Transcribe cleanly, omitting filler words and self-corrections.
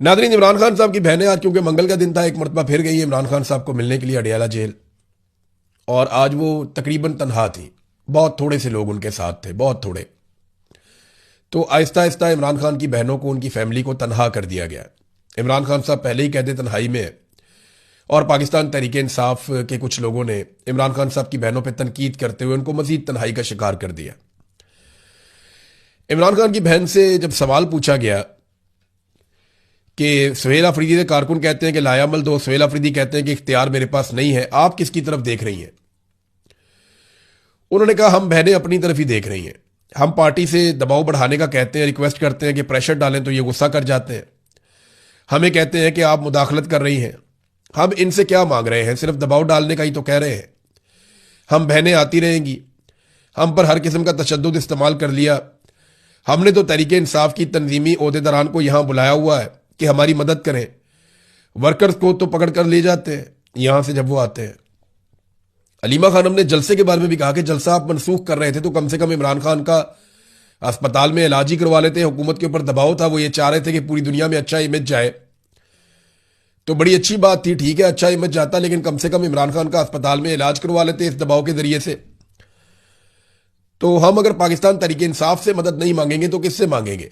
Nadreen, Imran Khan साहब की बहनें आज क्योंकि मंगल का दिन था एक मरतबा फिर गई है इमरान खान साहब को मिलने के लिए अडियाला जेल। और आज वो तकरीबन तनहा थी, बहुत थोड़े से लोग उनके साथ थे, बहुत थोड़े। तो आहिस्ता आहिस्ता इमरान खान की बहनों को, उनकी फैमिली को तनहा कर दिया गया। इमरान खान साहब पहले ही कहते तन्हाई में है, और पाकिस्तान तहरीक इंसाफ के कुछ लोगों ने इमरान खान साहब की बहनों पर तनकीद करते हुए उनको मजीद तन्हाई का शिकार कर दिया। इमरान खान की बहन से जब सवाल पूछा गया कि सुहेल अफरीदी के कारकुन कहते हैं कि लायामल दो, सुहेल अफरीदी कहते हैं कि इख्तियार मेरे पास नहीं है, आप किसकी तरफ देख रही हैं? उन्होंने कहा हम बहनें अपनी तरफ ही देख रही हैं। हम पार्टी से दबाव बढ़ाने का कहते हैं, रिक्वेस्ट करते हैं कि प्रेशर डालें तो ये गुस्सा कर जाते हैं, हमें कहते हैं कि आप मुदाखलत कर रही हैं। हम इनसे क्या मांग रहे हैं? सिर्फ दबाव डालने का ही तो कह रहे हैं। हम बहनें आती रहेंगी, हम पर हर किस्म का तशद्दुद इस्तेमाल कर लिया। हमने तो तहरीक इंसाफ की तंजीमी ओहदेदारान को यहां बुलाया हुआ है कि हमारी मदद करें। वर्कर्स को तो पकड़ कर ले जाते हैं यहां से जब वो आते हैं। अलीमा खानम ने जलसे के बारे में भी कहा कि जलसा आप मनसूख कर रहे थे तो कम से कम इमरान खान का अस्पताल में इलाज ही करवा लेते। हुकूमत के ऊपर दबाव था, वो ये चाह रहे थे कि पूरी दुनिया में अच्छा इमेज जाए, तो बड़ी अच्छी बात थी, ठीक है अच्छा इमेज जाता, लेकिन कम से कम इमरान खान का अस्पताल में इलाज करवा लेते इस दबाव के जरिए से। तो हम अगर पाकिस्तान तहरीक इंसाफ से मदद नहीं मांगेंगे तो किससे मांगेंगे?